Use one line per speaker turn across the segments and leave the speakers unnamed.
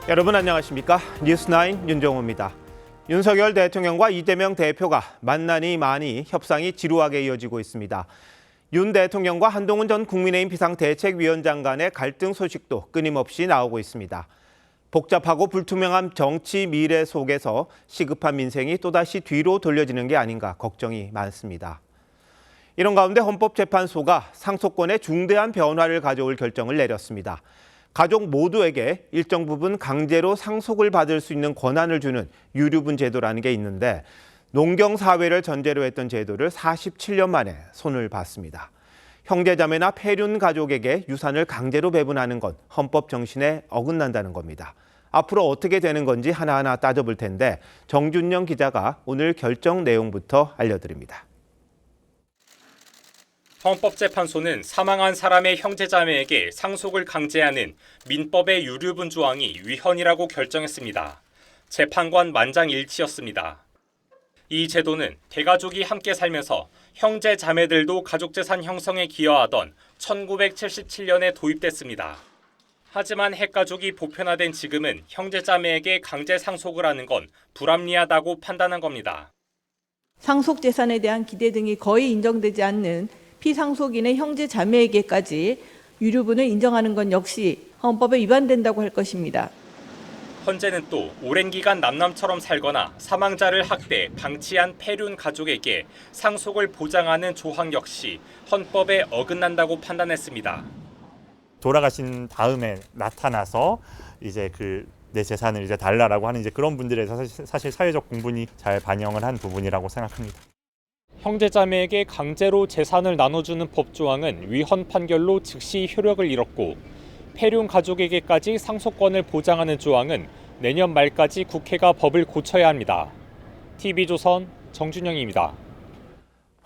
여러분 안녕하십니까? 뉴스9 윤정호입니다. 윤석열 대통령과 이재명 대표가 만나니 많이 협상이 지루하게 이어지고 있습니다. 윤 대통령과 한동훈 전 국민의힘 비상대책위원장 간의 갈등 소식도 끊임없이 나오고 있습니다. 복잡하고 불투명한 정치 미래 속에서 시급한 민생이 또다시 뒤로 돌려지는 게 아닌가 걱정이 많습니다. 이런 가운데 헌법재판소가 상속권에 중대한 변화를 가져올 결정을 내렸습니다. 가족 모두에게 일정 부분 강제로 상속을 받을 수 있는 권한을 주는 유류분 제도라는 게 있는데 농경사회를 전제로 했던 제도를 47년 만에 손을 봤습니다. 형제자매나 폐륜 가족에게 유산을 강제로 배분하는 건 헌법 정신에 어긋난다는 겁니다. 앞으로 어떻게 되는 건지 하나하나 따져볼 텐데 정준영 기자가 오늘 결정 내용부터 알려드립니다.
헌법재판소는 사망한 사람의 형제자매에게 상속을 강제하는 민법의 유류분 조항이 위헌이라고 결정했습니다. 재판관 만장일치였습니다. 이 제도는 대가족이 함께 살면서 형제자매들도 가족재산 형성에 기여하던 1977년에 도입됐습니다. 하지만 핵가족이 보편화된 지금은 형제자매에게 강제 상속을 하는 건 불합리하다고 판단한 겁니다.
상속재산에 대한 기대 등이 거의 인정되지 않는 피상속인의 형제 자매에게까지 유류분을 인정하는 건 역시 헌법에 위반된다고 할 것입니다.
헌재는 또 오랜 기간 남남처럼 살거나 사망자를 학대, 방치한 폐륜 가족에게 상속을 보장하는 조항 역시 헌법에 어긋난다고 판단했습니다.
돌아가신 다음에 나타나서 이제 내 재산을 이제 달라라고 하는 이제 그런 분들에서 사실 사회적 공분이 잘 반영을 한 부분이라고 생각합니다.
형제자매에게 강제로 재산을 나눠주는 법조항은 위헌 판결로 즉시 효력을 잃었고 폐륜 가족에게까지 상속권을 보장하는 조항은 내년 말까지 국회가 법을 고쳐야 합니다. TV조선 정준영입니다.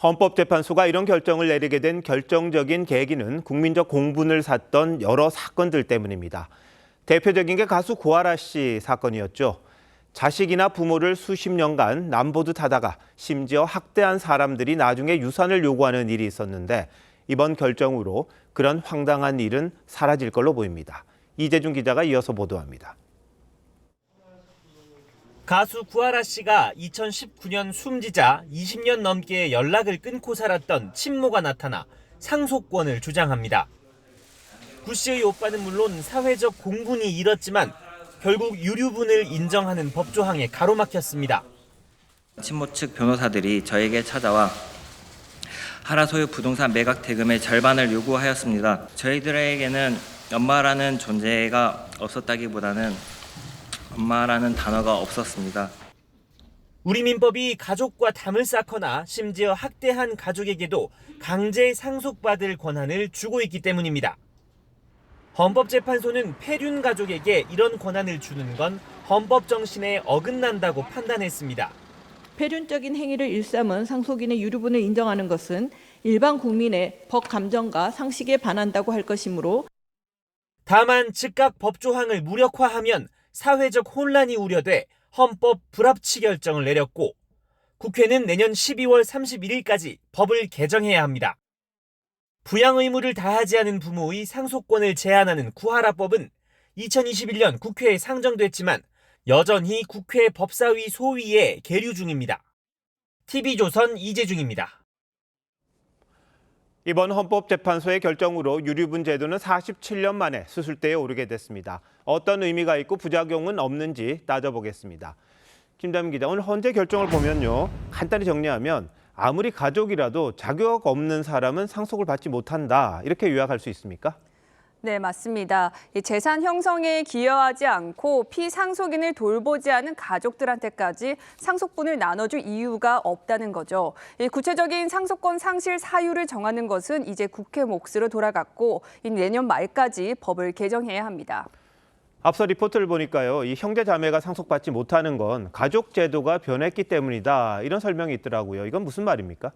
헌법재판소가 이런 결정을 내리게 된 결정적인 계기는 국민적 공분을 샀던 여러 사건들 때문입니다. 대표적인 게 가수 고아라 씨 사건이었죠. 자식이나 부모를 수십 년간 남보듯 하다가 심지어 학대한 사람들이 나중에 유산을 요구하는 일이 있었는데 이번 결정으로 그런 황당한 일은 사라질 걸로 보입니다. 이재준 기자가 이어서 보도합니다.
가수 구하라 씨가 2019년 숨지자 20년 넘게 연락을 끊고 살았던 친모가 나타나 상속권을 주장합니다. 구 씨의 오빠는 물론 사회적 공분이 일었지만 결국 유류분을 인정하는 법조항에 가로막혔습니다.
친모 측 변호사들이 저에게 찾아와 하라 소유 부동산 매각 대금의 절반을 요구하였습니다. 저희들에게는 엄마라는 존재가 없었다기보다는 엄마라는 단어가 없었습니다.
우리 민법이 가족과 담을 쌓거나 심지어 학대한 가족에게도 강제 상속받을 권한을 주고 있기 때문입니다. 헌법재판소는 폐륜 가족에게 이런 권한을 주는 건 헌법 정신에 어긋난다고 판단했습니다.
폐륜적인 행위를 일삼은 상속인의 유류분을 인정하는 것은 일반 국민의 법 감정과 상식에 반한다고 할 것이므로
다만 즉각 법조항을 무력화하면 사회적 혼란이 우려돼 헌법 불합치 결정을 내렸고 국회는 내년 12월 31일까지 법을 개정해야 합니다. 부양 의무를 다하지 않은 부모의 상속권을 제한하는 구하라법은 2021년 국회에 상정됐지만 여전히 국회 법사위 소위에 계류 중입니다. TV조선 이재중입니다.
이번 헌법재판소의 결정으로 유류분 제도는 47년 만에 수술대에 오르게 됐습니다. 어떤 의미가 있고 부작용은 없는지 따져보겠습니다. 김담임 기자, 오늘 헌재 결정을 보면요. 간단히 정리하면 아무리 가족이라도 자격 없는 사람은 상속을 받지 못한다. 이렇게 요약할 수 있습니까?
네, 맞습니다. 재산 형성에 기여하지 않고 피상속인을 돌보지 않은 가족들한테까지 상속분을 나눠줄 이유가 없다는 거죠. 구체적인 상속권 상실 사유를 정하는 것은 이제 국회 몫으로 돌아갔고 내년 말까지 법을 개정해야 합니다.
앞서 리포트를 보니까요. 이 형제 자매가 상속받지 못하는 건 가족 제도가 변했기 때문이다. 이런 설명이 있더라고요. 이건 무슨 말입니까?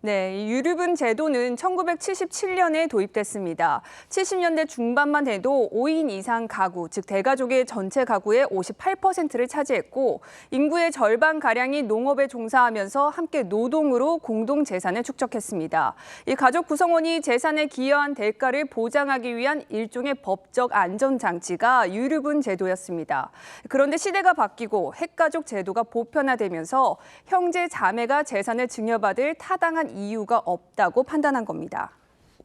네, 이 유류분 제도는 1977년에 도입됐습니다. 70년대 중반만 해도 5인 이상 가구, 즉 대가족의 전체 가구의 58%를 차지했고 인구의 절반가량이 농업에 종사하면서 함께 노동으로 공동 재산을 축적했습니다. 이 가족 구성원이 재산에 기여한 대가를 보장하기 위한 일종의 법적 안전장치가 유류분 제도였습니다. 그런데 시대가 바뀌고 핵가족 제도가 보편화되면서 형제, 자매가 재산을 증여받을 타당한 이유가 없다고 판단한 겁니다.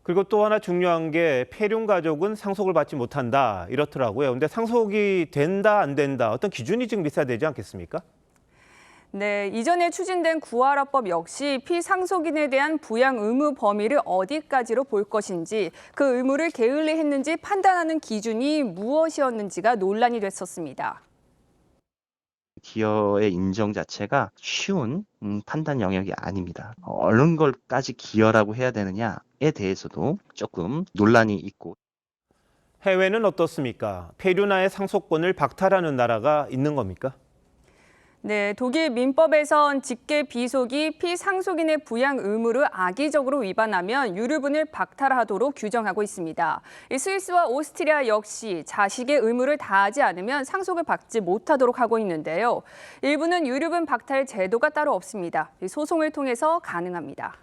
그리고 또 하나 중요한 게 폐륜 가족은 상속을 받지 못한다 이렇더라고요. 근데 상속이 된다 안 된다 어떤 기준이 지금 있어야 되지 않겠습니까?
네, 이전에 추진된 구하라법 역시 피상속인에 대한 부양 의무 범위를 어디까지로 볼 것인지 그 의무를 게을리했는지 판단하는 기준이 무엇이었는지가 논란이 됐었습니다.
기여의 인정 자체가 쉬운 판단 영역이 아닙니다. 어느 걸까지 기여라고 해야 되느냐에 대해서도 조금 논란이 있고.
해외는 어떻습니까? 폐륜아의 상속권을 박탈하는 나라가 있는 겁니까?
네, 독일 민법에선 직계 비속이 피상속인의 부양 의무를 악의적으로 위반하면 유류분을 박탈하도록 규정하고 있습니다. 스위스와 오스트리아 역시 자식의 의무를 다하지 않으면 상속을 받지 못하도록 하고 있는데요. 일부는 유류분 박탈 제도가 따로 없습니다. 소송을 통해서 가능합니다.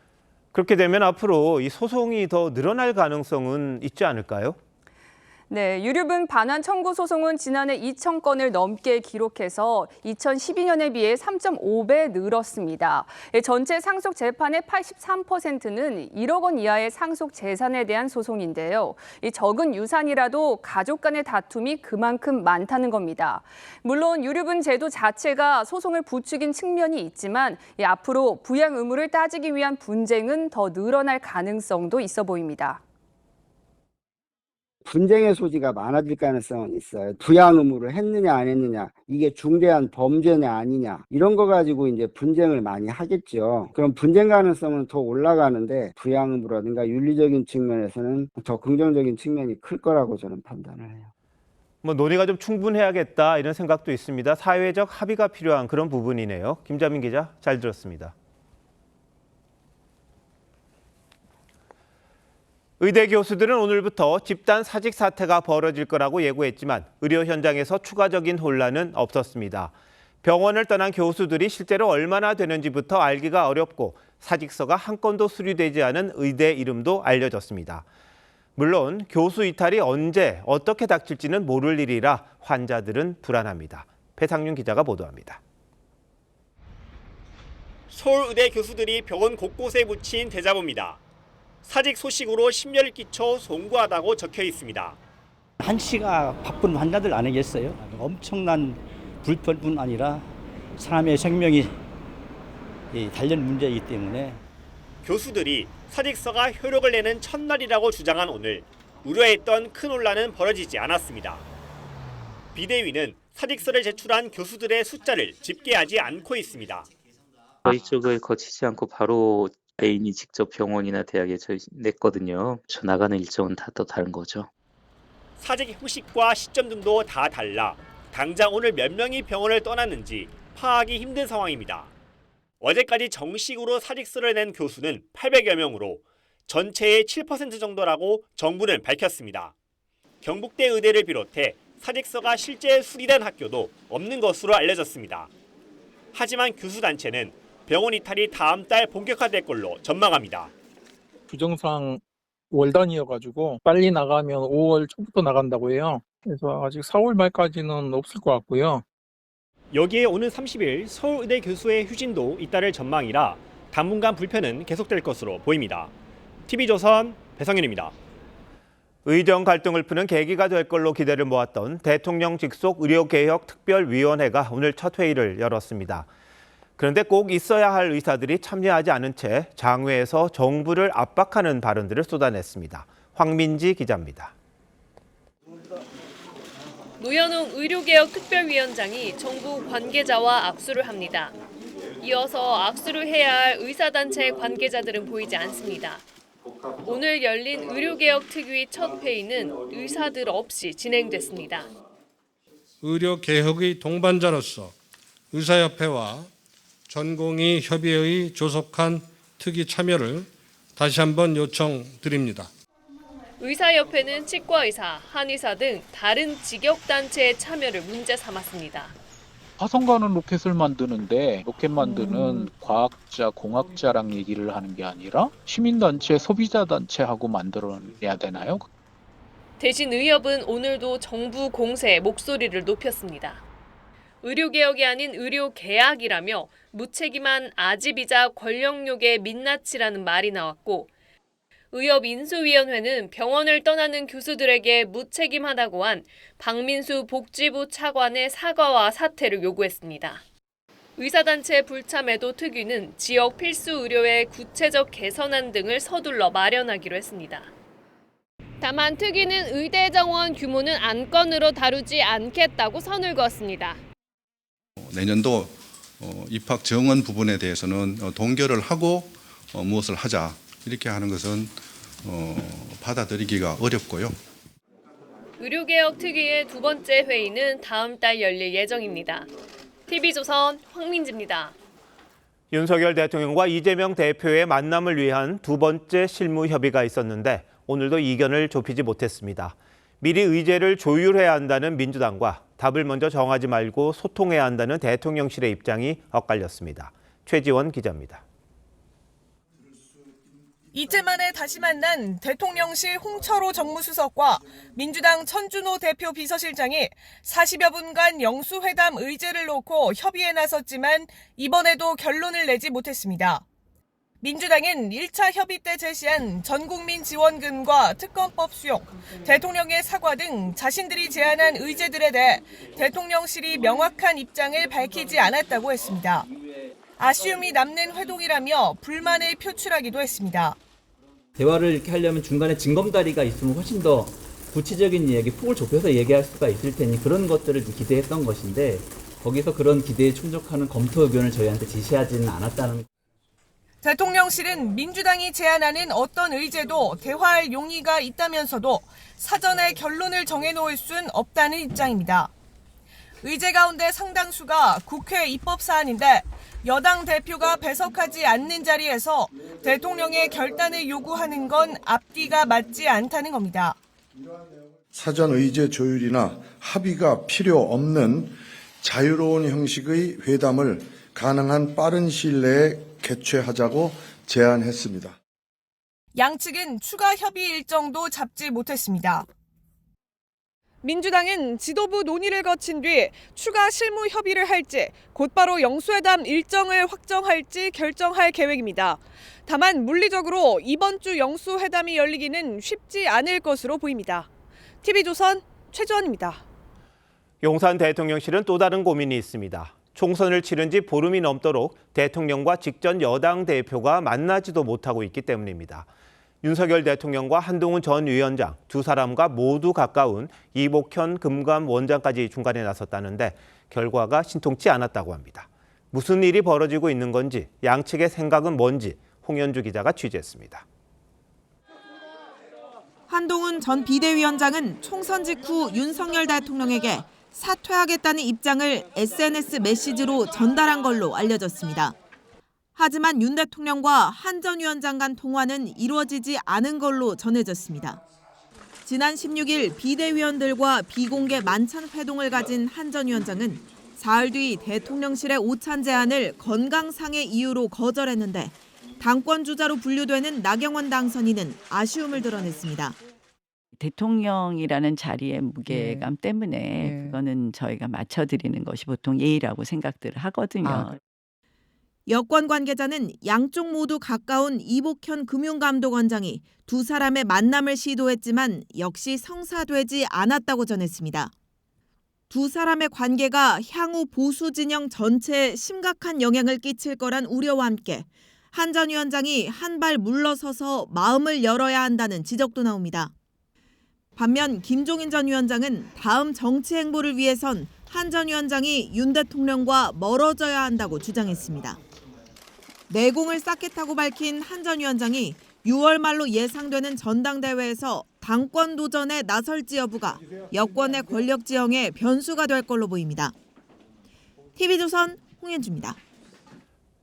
그렇게 되면 앞으로 이 소송이 더 늘어날 가능성은 있지 않을까요?
네, 유류분 반환 청구 소송은 지난해 2,000건을 넘게 기록해서 2012년에 비해 3.5배 늘었습니다. 전체 상속 재판의 83%는 1억 원 이하의 상속 재산에 대한 소송인데요. 이 적은 유산이라도 가족 간의 다툼이 그만큼 많다는 겁니다. 물론 유류분 제도 자체가 소송을 부추긴 측면이 있지만 앞으로 부양 의무를 따지기 위한 분쟁은 더 늘어날 가능성도 있어 보입니다.
분쟁의 소지가 많아질 가능성은 있어요. 부양 의무를 했느냐 안 했느냐, 이게 중대한 범죄냐 아니냐, 이런 거 가지고 이제 분쟁을 많이 하겠죠. 그럼 분쟁 가능성은 더 올라가는데 부양 의무라든가 윤리적인 측면에서는 더 긍정적인 측면이 클 거라고 저는 판단을 해요.
논의가 좀 충분해야겠다 이런 생각도 있습니다. 사회적 합의가 필요한 그런 부분이네요. 김자민 기자, 잘 들었습니다. 의대 교수들은 오늘부터 집단 사직 사태가 벌어질 거라고 예고했지만 의료 현장에서 추가적인 혼란은 없었습니다. 병원을 떠난 교수들이 실제로 얼마나 되는지부터 알기가 어렵고 사직서가 한 건도 수리되지 않은 의대 이름도 알려졌습니다. 물론 교수 이탈이 언제 어떻게 닥칠지는 모를 일이라 환자들은 불안합니다. 배상윤 기자가 보도합니다.
서울의대 교수들이 병원 곳곳에 붙인 대자보입니다. 사직 소식으로 심려를 끼쳐 송구하다고 적혀 있습니다.
한시가 바쁜 환자들 아니겠어요? 엄청난 불편뿐 아니라 사람의 생명이 달린 문제이기 때문에
교수들이 사직서가 효력을 내는 첫날이라고 주장한 오늘 우려했던 큰 혼란은 벌어지지 않았습니다. 비대위는 사직서를 제출한 교수들의 숫자를 집계하지 않고 있습니다.
저희 쪽을 거치지 않고 바로 애인이 직접 병원이나 대학에 냈거든요. 저 나가는 일정은 다 또 다른 거죠.
사직 형식과 시점 등도 다 달라 당장 오늘 몇 명이 병원을 떠났는지 파악이 힘든 상황입니다. 어제까지 정식으로 사직서를 낸 교수는 800여 명으로 전체의 7% 정도라고 정부는 밝혔습니다. 경북대 의대를 비롯해 사직서가 실제 수리된 학교도 없는 것으로 알려졌습니다. 하지만 교수단체는 병원 이탈이 다음 달 본격화될 걸로 전망합니다.
규정상 월 단위여가지고 빨리 나가면 5월 초부터 나간다고 해요. 그래서 아직 4월 말까지는 없을 것 같고요.
여기에 오는 30일 서울의대 교수의 휴진도 잇따를 전망이라 당분간 불편은 계속될 것으로 보입니다. TV조선 배성윤입니다.
의정 갈등을 푸는 계기가 될 걸로 기대를 모았던 대통령 직속 의료개혁 특별위원회가 오늘 첫 회의를 열었습니다. 그런데 꼭 있어야 할 의사들이 참여하지 않은 채 장외에서 정부를 압박하는 발언들을 쏟아냈습니다. 황민지 기자입니다.
노현웅 의료개혁특별위원장이 정부 관계자와 악수를 합니다. 이어서 악수를 해야 할 의사단체 관계자들은 보이지 않습니다. 오늘 열린 의료개혁특위 첫 회의는 의사들 없이 진행됐습니다.
의료개혁의 동반자로서 의사협회와 전공의 협의회의 조속한 특위 참여를 다시 한번 요청드립니다.
의사협회는 치과의사, 한의사 등 다른 직역단체의 참여를 문제 삼았습니다.
화성가는 로켓을 만드는데 로켓 만드는 과학자, 공학자랑 얘기를 하는 게 아니라 시민단체, 소비자단체하고 만들어내야 되나요?
대신 의협은 오늘도 정부 공세에 목소리를 높였습니다. 의료개혁이 아닌 의료계약이라며 무책임한 아집이자 권력욕의 민낯이라는 말이 나왔고 의협 인수위원회는 병원을 떠나는 교수들에게 무책임하다고 한 박민수 복지부 차관의 사과와 사퇴를 요구했습니다. 의사단체 불참에도 특위는 지역 필수 의료의 구체적 개선안 등을 서둘러 마련하기로 했습니다. 다만 특위는 의대 정원 규모는 안건으로 다루지 않겠다고 선을 그었습니다.
내년도 입학 정원 부분에 대해서는 동결을 하고 무엇을 하자 이렇게 하는 것은 받아들이기가 어렵고요.
의료개혁 특위의 두 번째 회의는 다음 달 열릴 예정입니다. TV조선 황민지입니다.
윤석열 대통령과 이재명 대표의 만남을 위한 두 번째 실무 협의가 있었는데 오늘도 이견을 좁히지 못했습니다. 미리 의제를 조율해야 한다는 민주당과 답을 먼저 정하지 말고 소통해야 한다는 대통령실의 입장이 엇갈렸습니다. 최지원 기자입니다.
이틀 만에 다시 만난 대통령실 홍철호 정무수석과 민주당 천준호 대표 비서실장이 40여 분간 영수회담 의제를 놓고 협의에 나섰지만 이번에도 결론을 내지 못했습니다. 민주당은 1차 협의 때 제시한 전국민 지원금과 특검법 수용, 대통령의 사과 등 자신들이 제안한 의제들에 대해 대통령실이 명확한 입장을 밝히지 않았다고 했습니다. 아쉬움이 남는 회동이라며 불만을 표출하기도 했습니다.
대화를 이렇게 하려면 중간에 징검다리가 있으면 훨씬 더 구체적인 이야기, 폭을 좁혀서 얘기할 수가 있을 테니 그런 것들을 기대했던 것인데 거기서 그런 기대에 충족하는 검토 의견을 저희한테 제시하지는 않았다는.
대통령실은 민주당이 제안하는 어떤 의제도 대화할 용의가 있다면서도 사전에 결론을 정해놓을 순 없다는 입장입니다. 의제 가운데 상당수가 국회 입법 사안인데 여당 대표가 배석하지 않는 자리에서 대통령의 결단을 요구하는 건 앞뒤가 맞지 않다는 겁니다.
사전 의제 조율이나 합의가 필요 없는 자유로운 형식의 회담을 가능한 빠른 시일 내에 개최하자고 제안했습니다.
양측은 추가 협의 일정도 잡지 못했습니다. 민주당은 지도부 논의를 거친 뒤 추가 실무 협의를 할지 곧바로 영수회담 일정을 확정할지 결정할 계획입니다. 다만 물리적으로 이번 주 영수회담이 열리기는 쉽지 않을 것으로 보입니다. TV조선 최주원입니다.
용산 대통령실은 또 다른 고민이 있습니다. 총선을 치른 지 보름이 넘도록 대통령과 직전 여당 대표가 만나지도 못하고 있기 때문입니다. 윤석열 대통령과 한동훈 전 위원장 두 사람과 모두 가까운 이복현 금감원장까지 중간에 나섰다는데 결과가 신통치 않았다고 합니다. 무슨 일이 벌어지고 있는 건지 양측의 생각은 뭔지 홍현주 기자가 취재했습니다.
한동훈 전 비대위원장은 총선 직후 윤석열 대통령에게 사퇴하겠다는 입장을 SNS 메시지로 전달한 걸로 알려졌습니다. 하지만 윤 대통령과 한 전 위원장 간 통화는 이루어지지 않은 걸로 전해졌습니다. 지난 16일 비대위원들과 비공개 만찬 회동을 가진 한 전 위원장은 사흘 뒤 대통령실의 오찬 제안을 건강상의 이유로 거절했는데 당권 주자로 분류되는 나경원 당선인은 아쉬움을 드러냈습니다.
대통령이라는 자리의 무게감 때문에 그거는 저희가 맞춰드리는 것이 보통 예의라고 생각들을 하거든요.
여권 관계자는 양쪽 모두 가까운 이복현 금융감독원장이 두 사람의 만남을 시도했지만 역시 성사되지 않았다고 전했습니다. 두 사람의 관계가 향후 보수 진영 전체에 심각한 영향을 끼칠 거란 우려와 함께 한 전 위원장이 한 발 물러서서 마음을 열어야 한다는 지적도 나옵니다. 반면 김종인 전 위원장은 다음 정치 행보를 위해선 한 전 위원장이 윤 대통령과 멀어져야 한다고 주장했습니다. 내공을 쌓겠다고 밝힌 한 전 위원장이 6월 말로 예상되는 전당대회에서 당권 도전에 나설지 여부가 여권의 권력 지형에 변수가 될 걸로 보입니다. TV조선 홍현주입니다.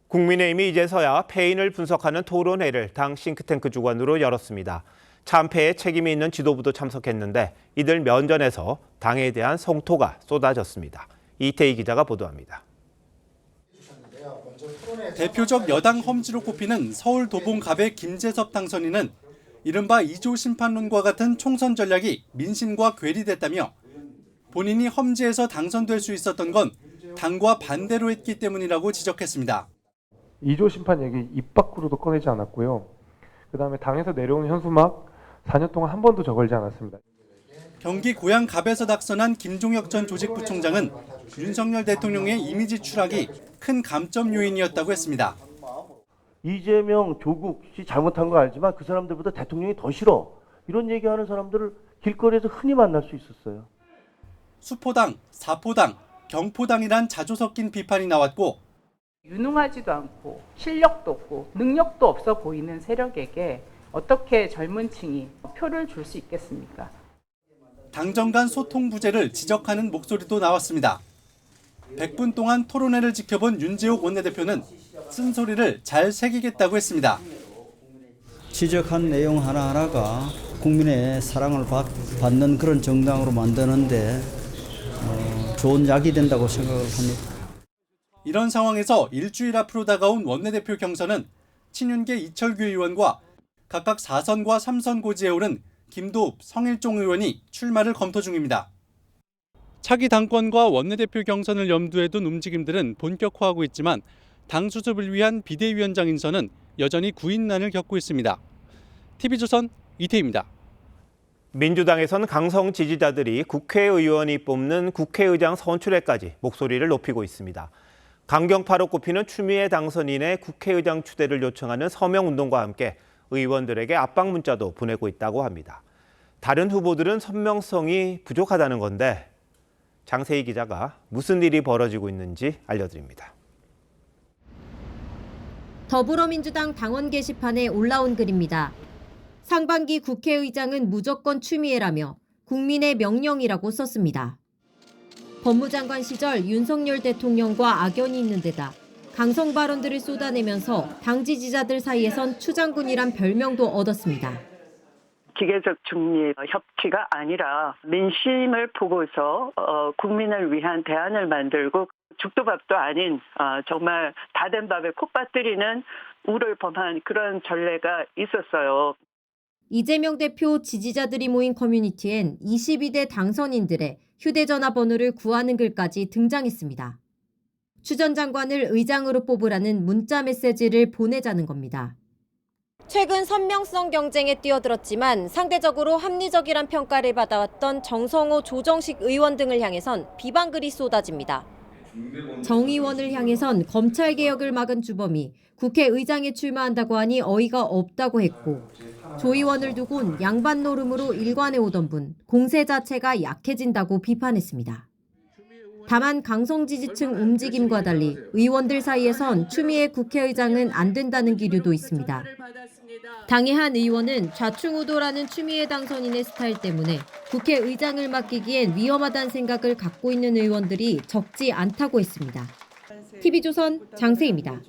국민의힘이 이제서야 패인을 분석하는 토론회를 당 싱크탱크 주관으로 열었습니다. 참패에 책임이 있는 지도부도 참석했는데 이들 면전에서 당에 대한 성토가 쏟아졌습니다. 이태희 기자가 보도합니다.
대표적 여당 험지로 꼽히는 서울 도봉갑의 김재섭 당선인은 이른바 2조 심판론과 같은 총선 전략이 민심과 괴리됐다며 본인이 험지에서 당선될 수 있었던 건 당과 반대로 했기 때문이라고 지적했습니다.
2조 심판 얘기 입 밖으로도 꺼내지 않았고요. 그다음에 당에서 내려오는 현수막 4년 동안 한 번도 저걸지 않았습니다.
경기 고양갑에서 낙선한 김종혁 전 조직부총장은 윤석열 대통령의 이미지 추락이 큰 감점 요인이었다고 했습니다.
이재명, 조국이 잘못한 거 알지만 그 사람들보다 대통령이 더 싫어. 이런 얘기하는 사람들을 길거리에서 흔히 만날 수 있었어요.
수포당, 사포당, 경포당이란 자주 섞인 비판이 나왔고
유능하지도 않고 실력도 없고 능력도 없어 보이는 세력에게 어떻게 젊은 층이 표를 줄 수 있겠습니까?
당정 간 소통 부재를 지적하는 목소리도 나왔습니다. 100분 동안 토론회를 지켜본 윤재옥 원내대표는 쓴소리를 잘 새기겠다고 했습니다.
지적한 내용 하나하나가 국민의 사랑을 받는 그런 정당으로 만드는데 좋은 약이 된다고 생각을 합니다.
이런 상황에서 일주일 앞으로 다가온 원내대표 경선은 친윤계 이철규 의원과 각각 4선과 3선 고지에 오른 김도읍, 성일종 의원이 출마를 검토 중입니다. 차기 당권과 원내대표 경선을 염두에 둔 움직임들은 본격화하고 있지만 당 수습을 위한 비대위원장 인선은 여전히 구인난을 겪고 있습니다. TV조선 이태희입니다.
민주당에선 강성 지지자들이 국회의원이 뽑는 국회의장 선출에까지 목소리를 높이고 있습니다. 강경파로 꼽히는 추미애 당선인의 국회의장 추대를 요청하는 서명운동과 함께 의원들에게 압박 문자도 보내고 있다고 합니다. 다른 후보들은 선명성이 부족하다는 건데 장세희 기자가 무슨 일이 벌어지고 있는지 알려드립니다.
더불어민주당 당원 게시판에 올라온 글입니다. 상반기 국회의장은 무조건 추미애라며 국민의 명령이라고 썼습니다. 법무장관 시절 윤석열 대통령과 악연이 있는 데다 강성 발언들을 쏟아내면서 당 지지자들 사이에선 추장군이란 별명도 얻었습니다.
기계적 중립 협치가 아니라 민심을 보고서 국민을 위한 대안을 만들고 죽도 밥도 아닌 정말 다 된 밥에 콧받들이는 우를 범한 그런 전례가 있었어요.
이재명 대표 지지자들이 모인 커뮤니티엔 22대 당선인들의 휴대전화 번호를 구하는 글까지 등장했습니다. 추 전 장관을 의장으로 뽑으라는 문자 메시지를 보내자는 겁니다. 최근 선명성 경쟁에 뛰어들었지만 상대적으로 합리적이란 평가를 받아왔던 정성호, 조정식 의원 등을 향해선 비방글이 쏟아집니다. 정 의원을 향해선 검찰개혁을 막은 주범이 국회의장에 출마한다고 하니 어이가 없다고 했고 조 의원을 두곤 양반 노름으로 일관해 오던 분, 공세 자체가 약해진다고 비판했습니다. 다만 강성 지지층 움직임과 달리 의원들 사이에선 추미애 국회의장은 안 된다는 기류도 있습니다. 당의 한 의원은 좌충우돌하는 추미애 당선인의 스타일 때문에 국회의장을 맡기기엔 위험하다는 생각을 갖고 있는 의원들이 적지 않다고 했습니다. TV조선 장세희입니다.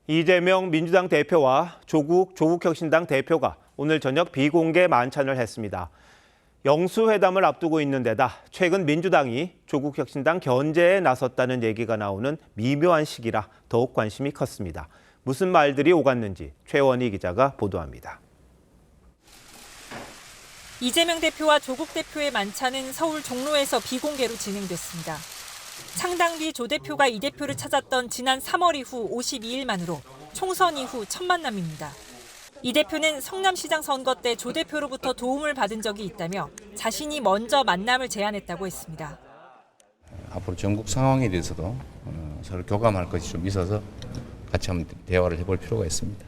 이재명 민주당 대표와 조국혁신당 대표가 오늘 저녁 비공개 만찬을 했습니다. 영수회담을 앞두고 있는 데다 최근 민주당이 조국혁신당 견제에 나섰다는 얘기가 나오는 미묘한 시기라 더욱 관심이 컸습니다. 무슨 말들이 오갔는지 최원희 기자가 보도합니다.
이재명 대표와 조국 대표의 만찬은 서울 종로에서 비공개로 진행됐습니다. 창당 뒤 조 대표가 이 대표를 찾았던 지난 3월 이후 52일 만으로 총선 이후 첫 만남입니다. 이 대표는 성남시장 선거 때 조 대표로부터 도움을 받은 적이 있다며 자신이 먼저 만남을 제안했다고 했습니다.
앞으로 전국 상황에 대해서도 서로 교감할 것이 좀 있어서 같이 한번 대화를 해볼 필요가 있습니다.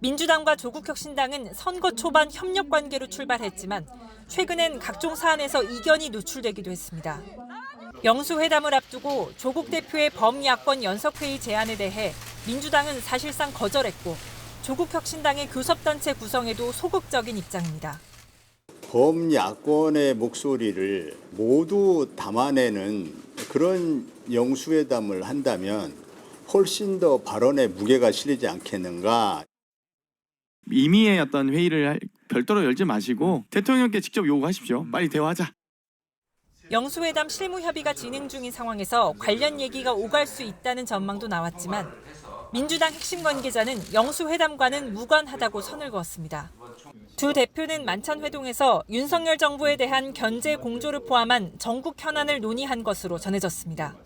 민주당과 조국혁신당은 선거 초반 협력 관계로 출발했지만 최근엔 각종 사안에서 이견이 노출되기도 했습니다. 영수회담을 앞두고 조국 대표의 범야권 연석회의 제안에 대해 민주당은 사실상 거절했고 조국혁신당의 교섭단체 구성에도 소극적인 입장입니다.
범야권의 목소리를 모두 담아내는 그런 영수회담을 한다면
훨씬 더 발언에 무게가 실리지 않겠는가.
임의의 어떤 회의를 별도로 열지 마시고 대통령께 직접 요구하십시오. 빨리 대화하자.
영수회담 실무 협의가 진행 중인 상황에서 관련 얘기가 오갈 수 있다는 전망도 나왔지만 민주당 핵심 관계자는 영수회담과는 무관하다고 선을 그었습니다. 두 대표는 만찬회동에서 윤석열 정부에 대한 견제 공조를 포함한 전국 현안을 논의한 것으로 전해졌습니다.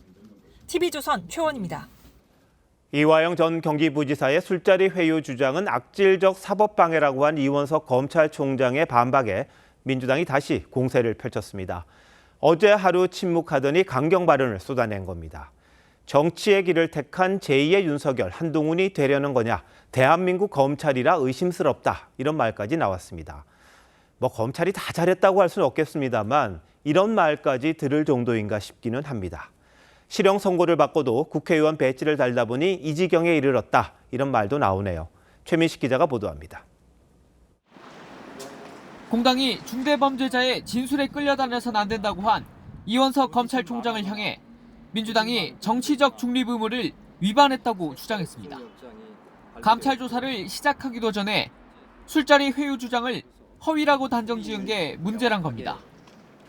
TV조선 최원입니다.
이화영 전 경기부지사의 술자리 회유 주장은 악질적 사법방해라고 한 이원석 검찰총장의 반박에 민주당이 다시 공세를 펼쳤습니다. 어제 하루 침묵하더니 강경 발언을 쏟아낸 겁니다. 정치의 길을 택한 제2의 윤석열, 한동훈이 되려는 거냐, 대한민국 검찰이라 의심스럽다, 이런 말까지 나왔습니다. 뭐 검찰이 다 잘했다고 할 수는 없겠습니다만 이런 말까지 들을 정도인가 싶기는 합니다. 실형 선고를 받고도 국회의원 배지를 달다 보니 이 지경에 이르렀다, 이런 말도 나오네요. 최민식 기자가 보도합니다.
공당이 중대범죄자의 진술에 끌려다녀선 안 된다고 한 이원석 검찰총장을 향해 민주당이 정치적 중립 의무를 위반했다고 주장했습니다. 감찰 조사를 시작하기도 전에 술자리 회유 주장을 허위라고 단정 지은 게 문제란 겁니다.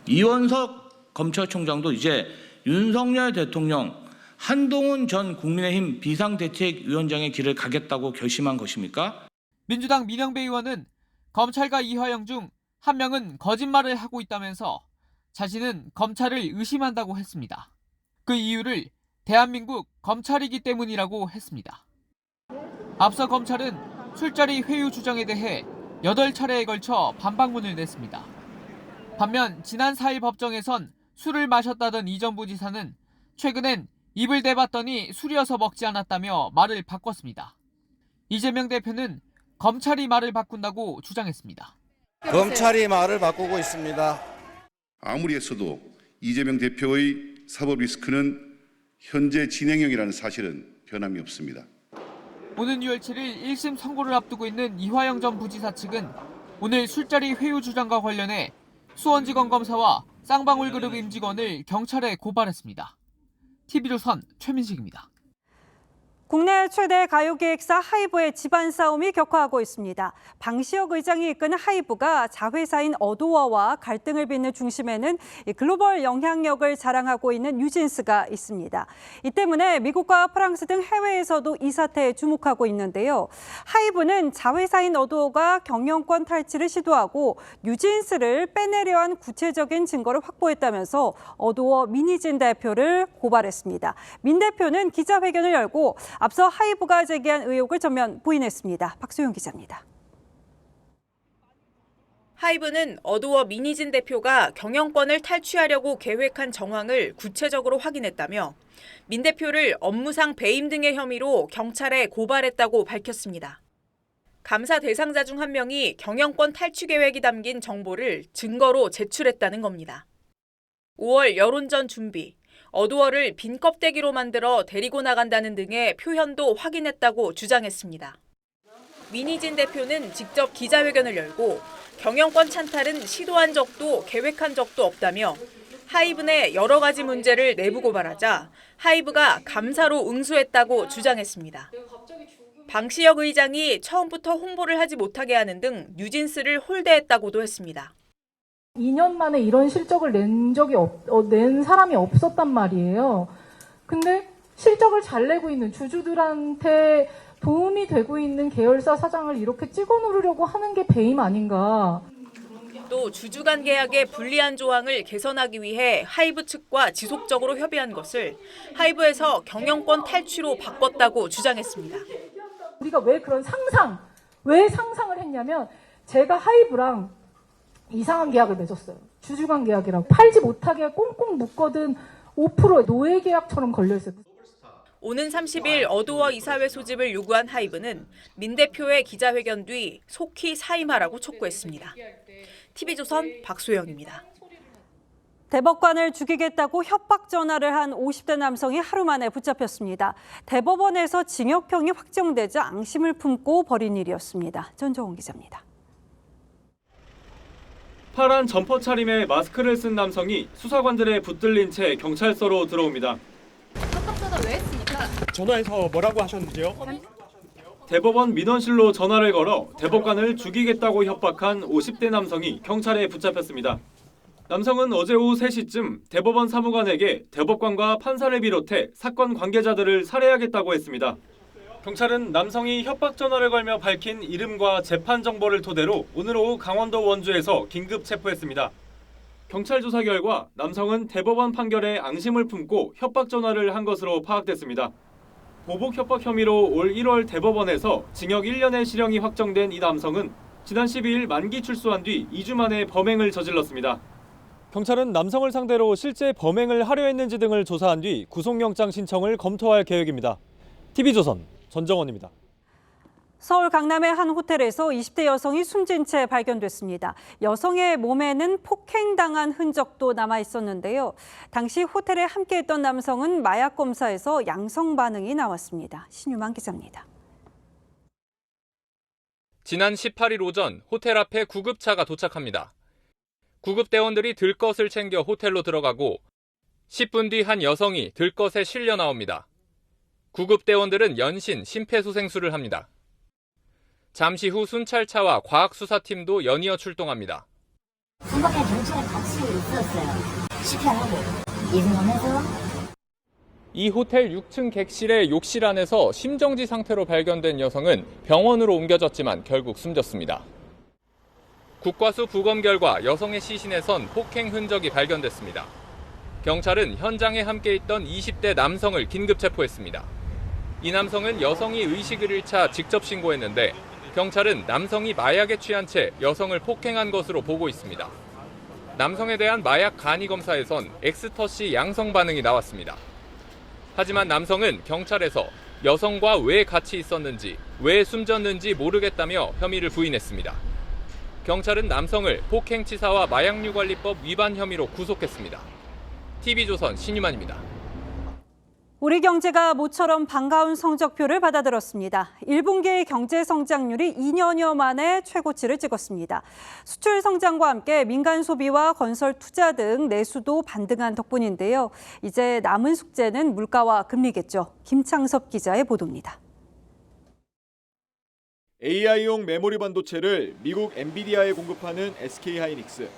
이원석 검찰총장도 이제 윤석열 대통령, 한동훈 전 국민의힘 비상대책위원장의 길을 가겠다고 결심한 것입니까?
민주당 민영배 의원은 검찰과 이화영 중 한 명은 거짓말을 하고 있다면서 자신은 검찰을 의심한다고 했습니다. 그 이유를 대한민국 검찰이기 때문이라고 했습니다. 앞서 검찰은 술자리 회유 주장에 대해 8차례에 걸쳐 반박문을 냈습니다. 반면 지난 4일 법정에선 술을 마셨다던 이 전 부지사는 최근엔 입을 대봤더니 술이어서 먹지 않았다며 말을 바꿨습니다. 이재명 대표는 검찰이 말을 바꾼다고 주장했습니다.
검찰이 말을 바꾸고 있습니다.
아무리 했어도 이재명 대표의 사법 리스크는 현재 진행형이라는 사실은 변함이 없습니다.
오는 6월 7일 1심 선고를 앞두고 있는 이화영 전 부지사 측은 오늘 술자리 회유 주장과 관련해 수원지검 검사와 쌍방울그룹 임직원을 경찰에 고발했습니다. TV조선 최민식입니다.
국내 최대 가요기획사 하이브의 집안 싸움이 격화하고 있습니다. 방시혁 의장이 이끄는 하이브가 자회사인 어도어와 갈등을 빚는 중심에는 글로벌 영향력을 자랑하고 있는 뉴진스가 있습니다. 이 때문에 미국과 프랑스 등 해외에서도 이 사태에 주목하고 있는데요. 하이브는 자회사인 어도어가 경영권 탈취를 시도하고 뉴진스를 빼내려 한 구체적인 증거를 확보했다면서 어도어 민희진 대표를 고발했습니다. 민 대표는 기자회견을 열고 앞서 하이브가 제기한 의혹을 전면 부인했습니다. 박소영 기자입니다.
하이브는 어도어 민희진 대표가 경영권을 탈취하려고 계획한 정황을 구체적으로 확인했다며 민 대표를 업무상 배임 등의 혐의로 경찰에 고발했다고 밝혔습니다. 감사 대상자 중 한 명이 경영권 탈취 계획이 담긴 정보를 증거로 제출했다는 겁니다. 5월 여론전 준비, 어도어를 빈 껍데기로 만들어 데리고 나간다는 등의 표현도 확인했다고 주장했습니다. 민희진 대표는 직접 기자회견을 열고 경영권 찬탈은 시도한 적도 계획한 적도 없다며 하이브 내 여러 가지 문제를 내부 고발하자 하이브가 감사로 응수했다고 주장했습니다. 방시혁 의장이 처음부터 홍보를 하지 못하게 하는 등 뉴진스를 홀대했다고도 했습니다.
2년 만에 이런 실적을 낸 사람이 없었단 말이에요. 근데 실적을 잘 내고 있는 주주들한테 도움이 되고 있는 계열사 사장을 이렇게 찍어 누르려고 하는 게 배임 아닌가.
또 주주 간 계약의 불리한 조항을 개선하기 위해 하이브 측과 지속적으로 협의한 것을 하이브에서 경영권 탈취로 바꿨다고 주장했습니다.
우리가 왜 상상을 했냐면 제가 하이브랑 이상한 계약을 맺었어요. 주주간 계약이라고. 팔지 못하게 꽁꽁 묶어둔 5% 노예 계약처럼 걸려있어요.
오는 30일 어도어 이사회 소집을 요구한 하이브는 민 대표의 기자회견 뒤 속히 사임하라고 촉구했습니다. TV조선 박소영입니다.
대법관을 죽이겠다고 협박 전화를 한 50대 남성이 하루 만에 붙잡혔습니다. 대법원에서 징역형이 확정되자 앙심을 품고 벌인 일이었습니다. 전정훈 기자입니다.
파란 점퍼 차림에 마스크를 쓴 남성이 수사관들의 붙들린 채 경찰서로 들어옵니다.
합법자다 왜 했습니까?
전화해서 뭐라고 하셨는지요? 대법원 민원실로 전화를 걸어 대법관을 죽이겠다고 협박한 50대 남성이 경찰에 붙잡혔습니다. 남성은 어제 오후 3시쯤 대법원 사무관에게 대법관과 판사를 비롯해 사건 관계자들을 살해하겠다고 했습니다. 경찰은 남성이 협박 전화를 걸며 밝힌 이름과 재판 정보를 토대로 오늘 오후 강원도 원주에서 긴급 체포했습니다. 경찰 조사 결과 남성은 대법원 판결에 앙심을 품고 협박 전화를 한 것으로 파악됐습니다. 보복 협박 혐의로 올 1월 대법원에서 징역 1년의 실형이 확정된 이 남성은 지난 12일 만기 출소한 뒤 2주 만에 범행을 저질렀습니다. 경찰은 남성을 상대로 실제 범행을 하려 했는지 등을 조사한 뒤 구속영장 신청을 검토할 계획입니다. TV조선 전정원입니다.
서울 강남의 한 호텔에서 20대 여성이 숨진 채 발견됐습니다. 여성의 몸에는 폭행당한 흔적도 남아 있었는데요. 당시 호텔에 함께했던 남성은 마약 검사에서 양성 반응이 나왔습니다. 신유만 기자입니다.
지난 18일 오전 호텔 앞에 구급차가 도착합니다. 구급대원들이 들것을 챙겨 호텔로 들어가고 10분 뒤 한 여성이 들것에 실려 나옵니다. 구급대원들은 연신 심폐소생술을 합니다. 잠시 후 순찰차와 과학수사팀도 연이어 출동합니다.
순간에 경찰에 같이 있었어요. CPR하고 이승원에서
이 호텔 6층 객실의 욕실 안에서 심정지 상태로 발견된 여성은 병원으로 옮겨졌지만 결국 숨졌습니다. 국과수 부검 결과 여성의 시신에선 폭행 흔적이 발견됐습니다. 경찰은 현장에 함께 있던 20대 남성을 긴급 체포했습니다. 이 남성은 여성이 의식을 잃자 직접 신고했는데 경찰은 남성이 마약에 취한 채 여성을 폭행한 것으로 보고 있습니다. 남성에 대한 마약 간이 검사에선 엑스터시 양성 반응이 나왔습니다. 하지만 남성은 경찰에서 여성과 왜 같이 있었는지, 왜 숨졌는지 모르겠다며 혐의를 부인했습니다. 경찰은 남성을 폭행치사와 마약류관리법 위반 혐의로 구속했습니다. TV조선 신유만입니다.
우리 경제가 모처럼 반가운 성적표를 받아들었습니다. 1분기 경제 성장률이 2년여 만에 최고치를 찍었습니다. 수출 성장과 함께 민간 소비와 건설 투자 등 내수도 반등한 덕분인데요. 이제 남은 숙제는 물가와 금리겠죠. 김창섭 기자의 보도입니다.
AI용 메모리 반도체를 미국 엔비디아에 공급하는 SK하이닉스.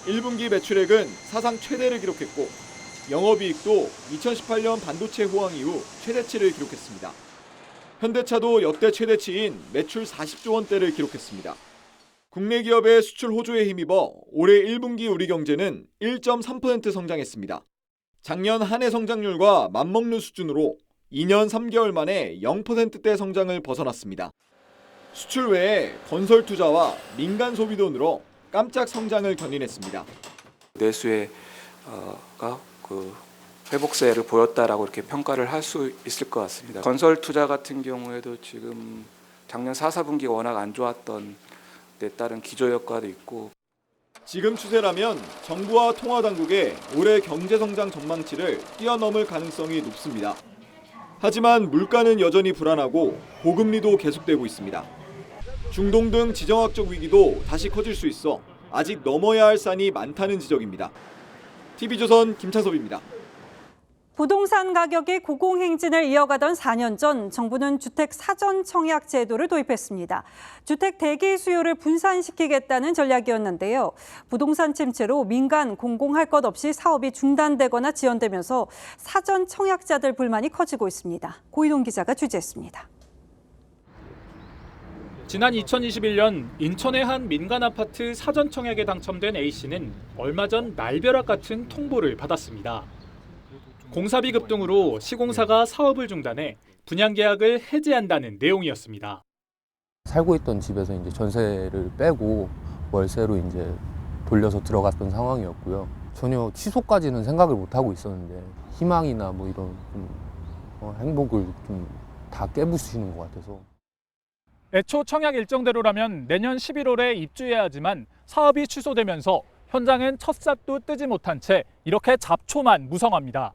1분기 매출액은 사상 최대를 기록했고 영업이익도 2018년 반도체 호황 이후 최대치를 기록했습니다. 현대차도 역대 최대치인 매출 40조 원대를 기록했습니다. 국내 기업의 수출 호조에 힘입어 올해 1분기 우리 경제는 1.3% 성장했습니다. 작년 한 해 성장률과 맞먹는 수준으로 2년 3개월 만에 0%대 성장을 벗어났습니다. 수출 외에 건설 투자와 민간 소비도 늘어 깜짝 성장을 견인했습니다.
내수가 회복세를 보였다라고 이렇게 평가를 할 수 있을 것 같습니다. 건설 투자 같은 경우에도 지금 작년 4, 4분기가 워낙 안 좋았던 데 따른 기저 효과도 있고.
지금 추세라면 정부와 통화당국의 올해 경제성장 전망치를 뛰어넘을 가능성이 높습니다. 하지만 물가는 여전히 불안하고 고금리도 계속되고 있습니다. 중동 등 지정학적 위기도 다시 커질 수 있어 아직 넘어야 할 산이 많다는 지적입니다. TV조선 김찬섭입니다.
부동산 가격이 고공행진을 이어가던 4년 전 정부는 주택 사전 청약 제도를 도입했습니다. 주택 대기 수요를 분산시키겠다는 전략이었는데요. 부동산 침체로 민간, 공공 할 것 없이 사업이 중단되거나 지연되면서 사전 청약자들 불만이 커지고 있습니다. 고인홍 기자가 취재했습니다.
지난 2021년 인천의 한 민간 아파트 사전 청약에 당첨된 A씨는 얼마 전 날벼락 같은 통보를 받았습니다. 공사비 급등으로 시공사가 사업을 중단해 분양 계약을 해지한다는 내용이었습니다.
살고 있던 집에서 이제 전세를 빼고 월세로 이제 돌려서 들어갔던 상황이었고요. 전혀 취소까지는 생각을 못 하고 있었는데 희망이나 뭐 이런 행복을 좀 다 깨부수시는 것 같아서.
애초 청약 일정대로라면 내년 11월에 입주해야 하지만 사업이 취소되면서 현장엔 첫싹도 뜨지 못한 채 이렇게 잡초만 무성합니다.